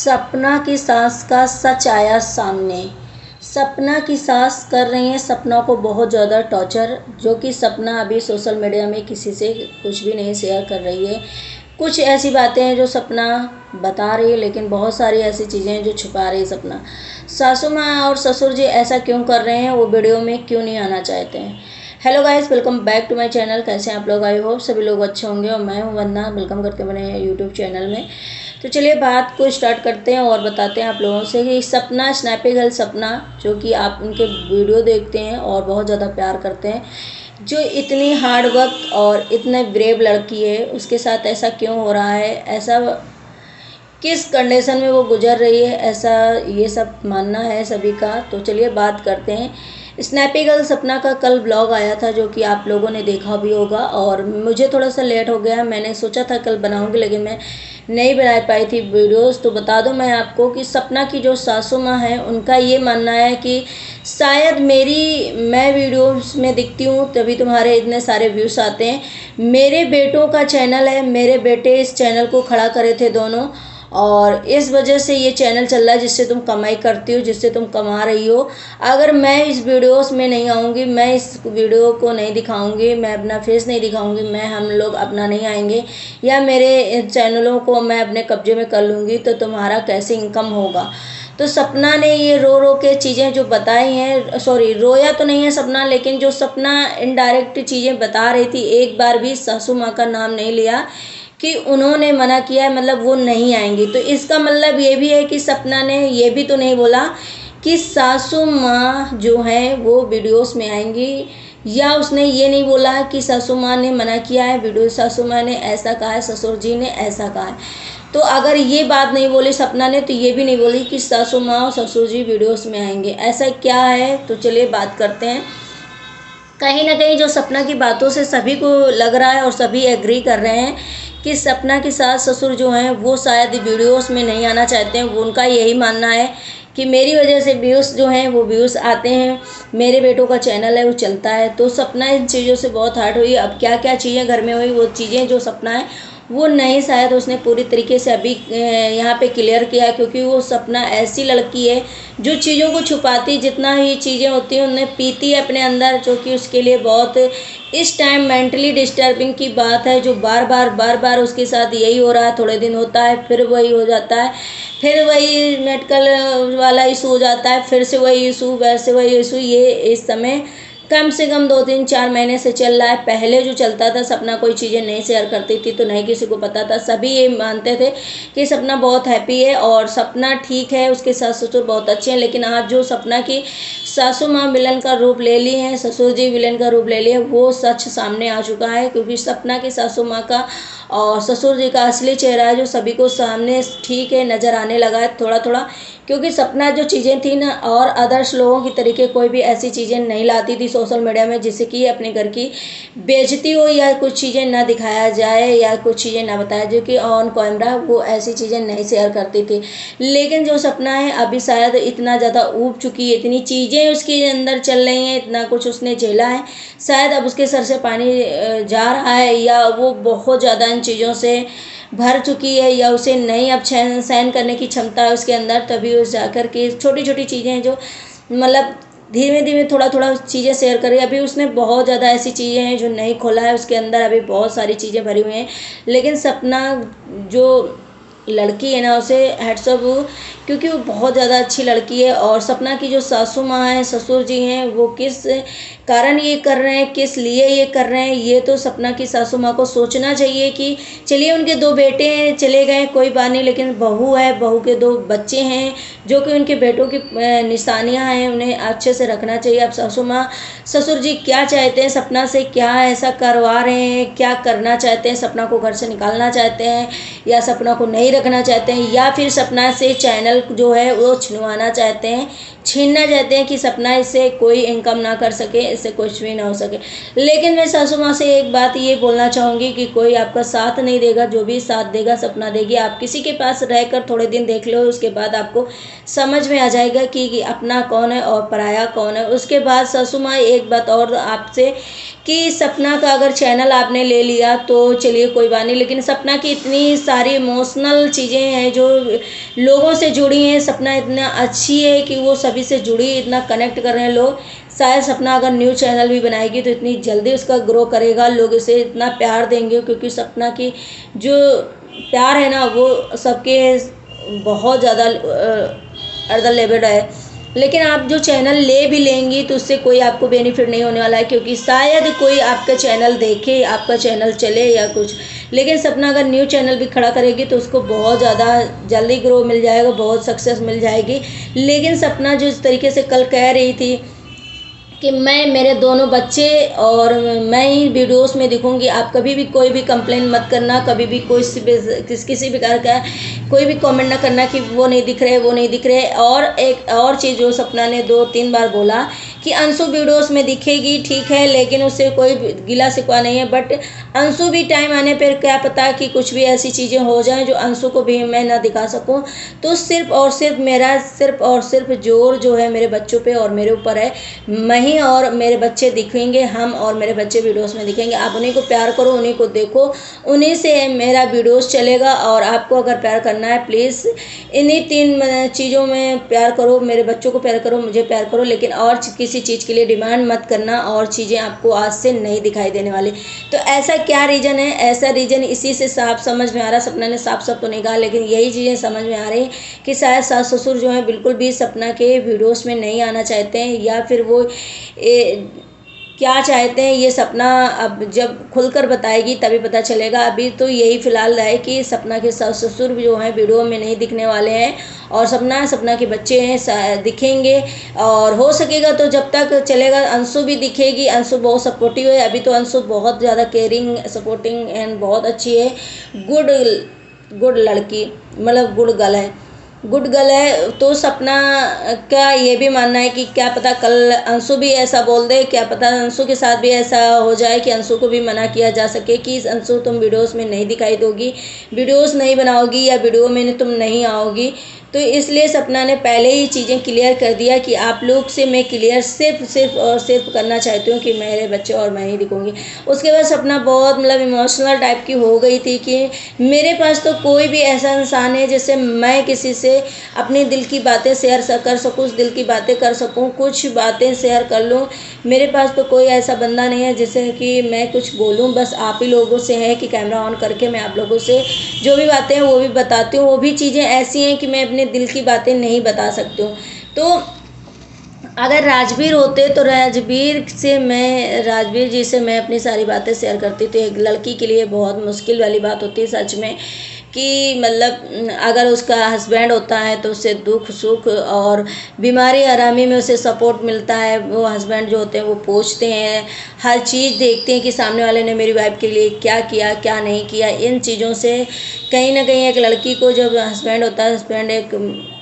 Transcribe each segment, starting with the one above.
सपना की सास का सच आया सामने। सपना की सास कर रही हैं सपना को बहुत ज़्यादा टॉर्चर, जो कि सपना अभी सोशल मीडिया में किसी से कुछ भी नहीं शेयर कर रही है। कुछ ऐसी बातें हैं जो सपना बता रही है, लेकिन बहुत सारी ऐसी चीज़ें हैं जो छुपा रही है सपना। सासू माँ और ससुर जी ऐसा क्यों कर रहे हैं, वो वीडियो में क्यों नहीं आना चाहते हैं। Hello guys, welcome back to my channel. कैसे हैं आप लोग? आई होप सभी लोग अच्छे होंगे और मैं हूं वंदना, वेलकम करते हैं मेरे यूट्यूब चैनल में। तो चलिए बात को स्टार्ट करते हैं और बताते हैं आप लोगों से कि सपना स्नैपी गर्ल सपना, जो कि आप उनके वीडियो देखते हैं और बहुत ज़्यादा प्यार करते हैं, जो इतनी हार्ड वर्क और इतने ब्रेव लड़की है, उसके साथ ऐसा क्यों हो रहा है, ऐसा किस कंडीशन में वो गुजर रही है, ऐसा ये सब मानना है सभी का। तो चलिए बात करते हैं। स्नैपी गर्ल सपना का कल ब्लॉग आया था, जो कि आप लोगों ने देखा भी होगा, और मुझे थोड़ा सा लेट हो गया। मैंने सोचा था कल बनाऊंगी, लेकिन मैं नहीं बना पाई थी वीडियोस। तो बता दूं मैं आपको कि सपना की जो सासू माँ है, उनका ये मानना है कि शायद मैं वीडियोस में दिखती हूँ तभी तुम्हारे इतने सारे व्यूज़ आते हैं। मेरे बेटों का चैनल है, मेरे बेटे इस चैनल को खड़ा करे थे दोनों, और इस वजह से ये चैनल चल रहा है जिससे तुम कमाई करती हो, जिससे तुम कमा रही हो। अगर मैं इस वीडियोस में नहीं आऊँगी, मैं इस वीडियो को नहीं दिखाऊंगी, मैं अपना फेस नहीं दिखाऊंगी, हम लोग अपना नहीं आएंगे, या मेरे चैनलों को मैं अपने कब्जे में कर लूँगी, तो तुम्हारा कैसे इनकम होगा। तो सपना ने ये रो रो के चीज़ें जो बताई हैं, सॉरी रोया तो नहीं है सपना, लेकिन जो सपना इनडायरेक्ट चीज़ें बता रही थी, एक बार भी सासू माँ का नाम नहीं लिया कि उन्होंने मना किया है, मतलब वो नहीं आएंगी। तो इसका मतलब ये भी है कि सपना ने ये भी तो नहीं बोला कि सासू माँ जो है वो वीडियोस में आएंगी, या उसने ये नहीं बोला कि सासू माँ ने मना किया है वीडियो, सासू माँ ने ऐसा कहा है, ससुर जी ने ऐसा कहा है। तो अगर ये बात नहीं बोली सपना ने, तो ये भी नहीं बोली कि सासू माँ और ससुर जी वीडियोस में आएंगे। ऐसा क्या है, तो चलिए बात करते हैं। कहीं ना कहीं जो सपना की बातों से सभी को लग रहा है और सभी एग्री कर रहे हैं कि सपना की सास ससुर जो हैं वो शायद वीडियोस में नहीं आना चाहते हैं। वो उनका यही मानना है कि मेरी वजह से व्यूज़ जो हैं वो व्यूज़ आते हैं, मेरे बेटों का चैनल है वो चलता है। तो सपना इन चीज़ों से बहुत हर्ट हुई। अब क्या क्या चीज़ें घर में हुई, वो चीज़ें जो सपना है वो नहीं शायद उसने पूरी तरीके से अभी यहाँ पे क्लियर किया, क्योंकि वो सपना ऐसी लड़की है जो चीज़ों को छुपाती, जितना ही चीज़ें होती हैं उन्हें पीती है अपने अंदर, जो कि उसके लिए बहुत इस टाइम मेंटली डिस्टर्बिंग की बात है। जो बार बार उसके साथ यही हो रहा है, थोड़े दिन होता है फिर वही हो जाता है, फिर वही मेडिकल वाला इशू हो जाता है, फिर से वही इशू, वैसे वही इशू। ये इस समय कम से कम 2-3-4 महीने से चल रहा है। पहले जो चलता था, सपना कोई चीज़ें नहीं शेयर करती थी तो नहीं किसी को पता था, सभी ये मानते थे कि सपना बहुत हैप्पी है और सपना ठीक है, उसके सास ससुर बहुत अच्छे हैं। लेकिन आज जो सपना की सासू माँ विलन का रूप ले ली है, ससुर जी विलन का रूप ले लिया, वो सच सामने आ चुका है। क्योंकि सपना की सासू माँ का और ससुर जी का असली चेहरा है जो सभी को सामने ठीक है नज़र आने लगा है थोड़ा थोड़ा। क्योंकि सपना जो चीज़ें थी ना, और अदर्स लोगों की तरीके कोई भी ऐसी चीज़ें नहीं लाती थी सोशल मीडिया में जिससे कि अपने घर की बेइज्जती हो, या कुछ चीज़ें ना दिखाया जाए, या कुछ चीज़ें ना बताया, जो कि ऑन कैमरा वो ऐसी चीज़ें नहीं शेयर करती थी। लेकिन जो सपना है अभी शायद इतना ज़्यादा ऊब चुकी है, इतनी चीज़ें उसके अंदर चल रही हैं, इतना कुछ उसने झेला है, शायद अब उसके सर से पानी जा रहा है, या वो बहुत ज़्यादा इन चीज़ों से भर चुकी है, या उसे नहीं अब सहन करने की क्षमता है उसके अंदर। तभी उस जाकर के छोटी छोटी चीज़ें जो मतलब धीमे धीमे थोड़ा थोड़ा चीज़ें शेयर करी। अभी उसने बहुत ज़्यादा ऐसी चीज़ें हैं जो नहीं खोला है, उसके अंदर अभी बहुत सारी चीज़ें भरी हुई हैं। लेकिन सपना जो लड़की है ना, उसे हेड्स अप, क्योंकि वो बहुत ज़्यादा अच्छी लड़की है। और सपना की जो सासू माँ हैं, ससुर जी हैं, वो किस कारण ये कर रहे हैं, किस लिए ये कर रहे हैं, ये तो सपना की सासू माँ को सोचना चाहिए। कि चलिए उनके 2 बेटे हैं, चले गए कोई बात नहीं, लेकिन बहू है, बहू के 2 बच्चे हैं जो कि उनके बेटों की निशानियाँ हैं, उन्हें अच्छे से रखना चाहिए। अब सासू माँ ससुर जी क्या चाहते हैं सपना से, क्या ऐसा करवा रहे हैं, क्या करना चाहते हैं, सपना को घर से निकालना चाहते हैं, या सपना को नहीं रखना चाहते हैं, या फिर सपना से चैनल जो है वो छिनवाना चाहते हैं, छीनना चाहते हैं कि सपना इससे कोई इनकम ना कर सके, इससे कुछ भी ना हो सके। लेकिन मैं सासू माँ से एक बात ये बोलना चाहूँगी कि कोई आपका साथ नहीं देगा, जो भी साथ देगा सपना देगी। आप किसी के पास रहकर थोड़े दिन देख लो, उसके बाद आपको समझ में आ जाएगा कि अपना कौन है और पराया कौन है। उसके बाद सासू माँ एक बात और आपसे, कि सपना का अगर चैनल आपने ले लिया तो चलिए कोई बात नहीं, लेकिन सपना की इतनी सारी इमोशनल मीनिंगफुल चीज़ें हैं जो लोगों से जुड़ी हैं। सपना इतना अच्छी है कि वो सभी से जुड़ी, इतना कनेक्ट कर रहे हैं लोग। शायद सपना अगर न्यूज़ चैनल भी बनाएगी तो इतनी जल्दी उसका ग्रो करेगा, लोग इसे इतना प्यार देंगे, क्योंकि सपना की जो प्यार है ना वो सबके बहुत ज़्यादा अदर लेवल है। लेकिन आप जो चैनल ले भी लेंगी तो उससे कोई आपको बेनिफिट नहीं होने वाला है, क्योंकि शायद कोई आपका चैनल देखे, आपका चैनल चले या कुछ। लेकिन सपना अगर न्यू चैनल भी खड़ा करेगी तो उसको बहुत ज़्यादा जल्दी ग्रो मिल जाएगा, बहुत सक्सेस मिल जाएगी। लेकिन सपना जो इस तरीके से कल कह रही थी कि मैं, मेरे दोनों बच्चे और मैं ही वीडियोस में दिखूंगी, आप कभी भी कोई भी कंप्लेन मत करना, कभी भी कोई किसी प्रकार का कोई भी कमेंट ना करना कि वो नहीं दिख रहे, वो नहीं दिख रहे। और एक और चीज़ जो सपना ने 2-3 बार बोला कि अंशु वीडियोस में दिखेगी, ठीक है, लेकिन उससे कोई गिला शिकवा नहीं है, बट अंशु भी टाइम आने पर क्या पता कि कुछ भी ऐसी चीज़ें हो जाएं जो अंशु को भी मैं ना दिखा सकूं। तो सिर्फ और सिर्फ मेरा सिर्फ और सिर्फ जोर जो है मेरे बच्चों पे और मेरे ऊपर है। मैं ही और मेरे बच्चे दिखेंगे, हम और मेरे बच्चे वीडियोस में दिखेंगे। आप उन्हीं को प्यार करो, उन्हीं को देखो, उन्हीं से मेरा वीडियोस चलेगा। और आपको अगर प्यार करना है प्लीज़ इन्हीं 3 चीज़ों में प्यार करो, मेरे बच्चों को प्यार करो, मुझे प्यार करो, लेकिन और किसी चीज़ के लिए डिमांड मत करना, और चीज़ें आपको आज से नहीं दिखाई देने वाली। तो ऐसा क्या रीज़न है? ऐसा रीज़न इसी से साफ समझ में आ रहा। सपना ने साफ साफ तो नहीं कहा, लेकिन यही चीज़ें समझ में आ रही कि शायद सास ससुर जो है बिल्कुल भी सपना के वीडियोस में नहीं आना चाहते हैं, या फिर वो क्या चाहते हैं ये सपना अब जब खुलकर बताएगी तभी पता चलेगा। अभी तो यही फ़िलहाल है कि सपना के सास ससुर जो हैं वीडियो में नहीं दिखने वाले हैं, और सपना के बच्चे हैं दिखेंगे। और हो सकेगा तो जब तक चलेगा अंशु भी दिखेगी। अंशु बहुत सपोर्टिव है, अभी तो अंशु बहुत ज़्यादा केयरिंग, सपोर्टिंग एंड बहुत अच्छी है। गुड लड़की, मतलब गुड गर्ल है, गुड गर्ल है। तो सपना का ये भी मानना है कि क्या पता कल अंशु भी ऐसा बोल दे, क्या पता अंशु के साथ भी ऐसा हो जाए कि अंशु को भी मना किया जा सके कि अंशु तुम वीडियोस में नहीं दिखाई दोगी, वीडियोस नहीं बनाओगी, या वीडियो में तुम नहीं आओगी। तो इसलिए सपना ने पहले ही चीज़ें क्लियर कर दिया कि आप लोग से मैं क्लियर सिर्फ और सिर्फ करना चाहती हूँ कि मेरे बच्चे और मैं ही दिखूँगी। उसके बाद सपना बहुत मतलब इमोशनल टाइप की हो गई थी कि मेरे पास तो कोई भी ऐसा इंसान है जिससे मैं किसी से अपने दिल की बातें शेयर कर सकूँ, दिल की बातें कर सकूँ, कुछ बातें शेयर कर लूँ। मेरे पास तो कोई ऐसा बंदा नहीं है जिससे कि मैं कुछ बोलूँ, बस आप ही लोगों से है कि कैमरा ऑन करके मैं आप लोगों से जो भी बातें हैं वो भी बताती हूँ। वो भी चीज़ें ऐसी हैं कि मैं अपने दिल की बातें नहीं बता सकती हूँ। तो अगर राजवीर होते तो राजवीर जी से मैं अपनी सारी बातें शेयर करती। तो एक लड़की के लिए बहुत मुश्किल वाली बात होती है सच में, कि मतलब अगर उसका हस्बैंड होता है तो उसे दुख सुख और बीमारी आरामी में उसे सपोर्ट मिलता है। वो हस्बैंड जो होते हैं वो पूछते हैं, हर चीज़ देखते हैं कि सामने वाले ने मेरी वाइफ के लिए क्या किया क्या नहीं किया। इन चीज़ों से कहीं ना कहीं एक लड़की को जब हस्बैंड होता है, हस्बैंड एक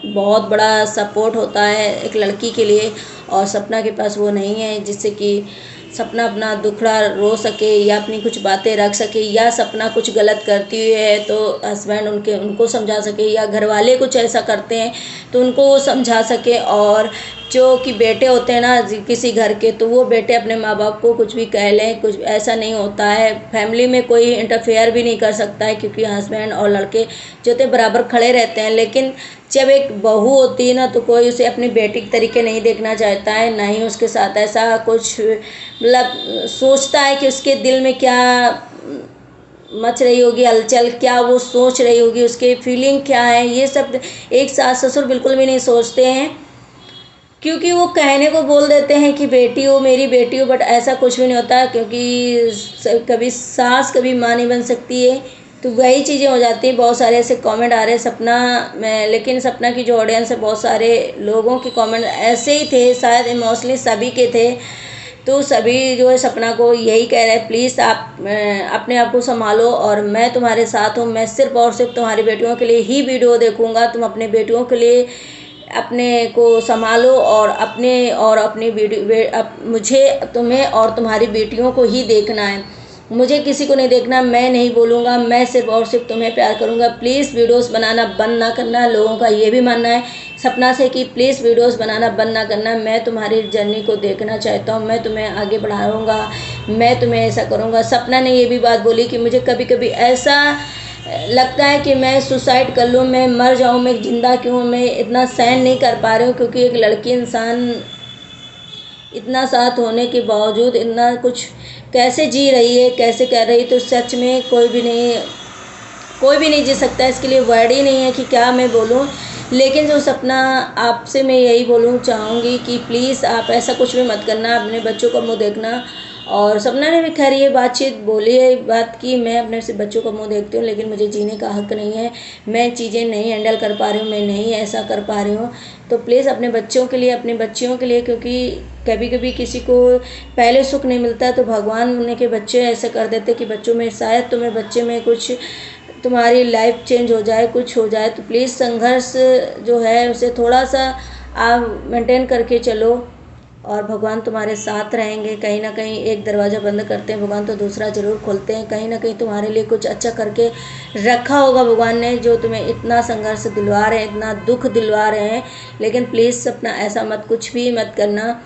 बहुत बड़ा सपोर्ट होता है एक लड़की के लिए। और सपना के पास वो नहीं है जिससे कि सपना अपना दुखड़ा रो सके या अपनी कुछ बातें रख सके, या सपना कुछ गलत करती हुई है तो हस्बैंड उनको समझा सके, या घर वाले कुछ ऐसा करते हैं तो उनको वो समझा सके। और जो कि बेटे होते हैं ना किसी घर के, तो वो बेटे अपने माँ बाप को कुछ भी कह लें, कुछ ऐसा नहीं होता है। फैमिली में कोई इंटरफेयर भी नहीं कर सकता है, क्योंकि हस्बैंड और लड़के जो थे बराबर खड़े रहते हैं। लेकिन जब एक बहू होती है ना तो कोई उसे अपनी बेटी के तरीके नहीं देखना चाहता है, ना ही उसके साथ ऐसा कुछ मतलब सोचता है कि उसके दिल में क्या मच रही होगी हलचल, क्या वो सोच रही होगी, उसके फीलिंग क्या है। ये सब एक सास ससुर बिल्कुल भी नहीं सोचते हैं, क्योंकि वो कहने को बोल देते हैं कि बेटी हो, मेरी बेटी हो, बट ऐसा कुछ भी नहीं होता। क्योंकि कभी सास कभी माँ नहीं बन सकती है। तो वही चीज़ें हो जाती हैं। बहुत सारे ऐसे कमेंट आ रहे हैं सपना में, लेकिन सपना की जो ऑडियंस है बहुत सारे लोगों के कमेंट ऐसे ही थे, शायद इमोशनली सभी के थे। तो सभी जो है सपना को यही कह रहे हैं, प्लीज़ आप अपने आप को संभालो और मैं तुम्हारे साथ हूँ। मैं सिर्फ और सिर्फ तुम्हारी बेटियों के लिए ही वीडियो देखूँगा। तुम अपने बेटियों के लिए अपने को संभालो और अपनी मुझे तुम्हें और तुम्हारी बेटियों को ही देखना है, मुझे किसी को नहीं देखना। मैं नहीं बोलूँगा, मैं सिर्फ और सिर्फ तुम्हें प्यार करूँगा। प्लीज़ वीडियोस बनाना बंद ना करना। लोगों का ये भी मानना है सपना से कि प्लीज़ वीडियोस बनाना बंद ना करना। मैं तुम्हारी जर्नी को देखना चाहता हूँ, मैं तुम्हें आगे बढ़ाऊँगा, मैं तुम्हें ऐसा करूँगा। सपना ने ये भी बात बोली कि मुझे कभी कभी ऐसा लगता है कि मैं सुसाइड कर लूँ, मैं मर जाऊँ, मैं ज़िंदा क्यों हूँ, मैं इतना सहन नहीं कर पा रही हूँ, क्योंकि एक लड़की इंसान इतना साथ होने के बावजूद इतना कुछ कैसे जी रही है, कैसे कर रही है, तो सच में कोई भी नहीं जी सकता। इसके लिए वर्ड ही नहीं है कि क्या मैं बोलूँ। लेकिन जो सपना, आपसे मैं यही बोलूँ चाहूँगी कि प्लीज़ आप ऐसा कुछ भी मत करना, अपने बच्चों का मुंह देखना। और सपना ने भी खैर ये बातचीत बोली है, बात की मैं अपने से बच्चों का मुंह देखती हूँ, लेकिन मुझे जीने का हक नहीं है, मैं चीज़ें नहीं हैंडल कर पा रही हूँ, मैं नहीं ऐसा कर पा रही हूँ। तो प्लीज़ अपने बच्चों के लिए, अपनी बच्चियों के लिए, क्योंकि कभी कभी किसी को पहले सुख नहीं मिलता है तो भगवान उन्हें के बच्चे ऐसे कर देते कि बच्चों में शायद तुम्हें बच्चे में कुछ, तुम्हारी लाइफ चेंज हो जाए, कुछ हो जाए। तो प्लीज़ संघर्ष जो है उसे थोड़ा सा आप मेंटेन करके चलो, और भगवान तुम्हारे साथ रहेंगे। कहीं ना कहीं एक दरवाज़ा बंद करते हैं भगवान तो दूसरा ज़रूर खोलते हैं, कहीं ना कहीं तुम्हारे लिए कुछ अच्छा करके रखा होगा भगवान ने, जो तुम्हें इतना संघर्ष दिलवा रहे हैं, इतना दुख दिलवा रहे हैं। लेकिन प्लीज़ अपना ऐसा मत, कुछ भी मत करना।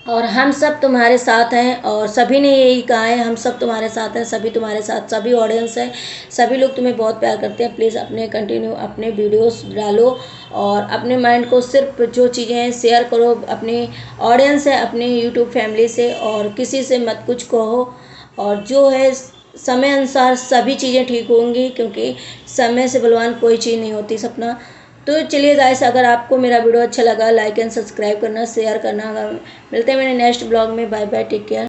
और हम सब तुम्हारे साथ हैं, और सभी ने यही कहा है, हम सब तुम्हारे साथ हैं, सभी तुम्हारे साथ, सभी ऑडियंस हैं, सभी लोग तुम्हें बहुत प्यार करते हैं। प्लीज़ अपने कंटिन्यू अपने वीडियोस डालो, और अपने माइंड को सिर्फ जो चीज़ें हैं शेयर करो अपनी ऑडियंस है, अपने यूट्यूब फैमिली से, और किसी से मत कुछ कहो। और जो है समय अनुसार सभी चीज़ें ठीक होंगी, क्योंकि समय से बलवान कोई चीज़ नहीं होती सपना। तो चलिए गाइस, अगर आपको मेरा वीडियो अच्छा लगा, लाइक एंड सब्सक्राइब करना, शेयर करना। मिलते हैं मेरे नेक्स्ट ब्लॉग में। Bye bye, take care.